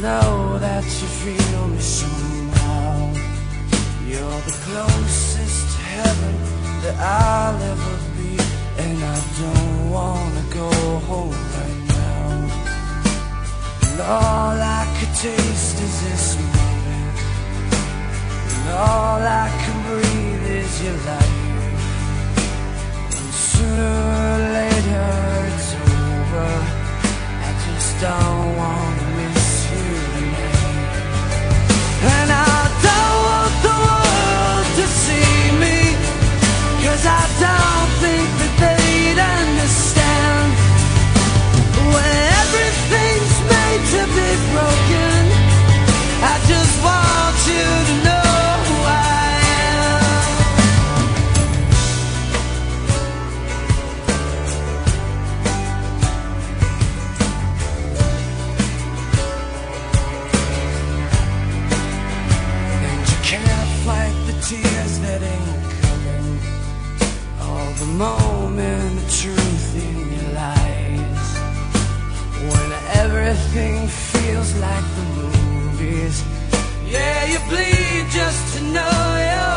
know that you feel me somehow. You're the closest to heaven that I'll ever be, and I don't wanna go home right now. And all I could taste is this moment, and all I can breathe is your life. And sooner or later it's over. I just don't wanna miss you tonight. And I don't want the world to see me, 'cause I don't think that they'd understand. When everything's made to be broken, I just want you to know who I am. And you can't fight the tears that ain't coming, all the moment of truth in your lies. When everything feels like the movies, yeah, you bleed just to know you're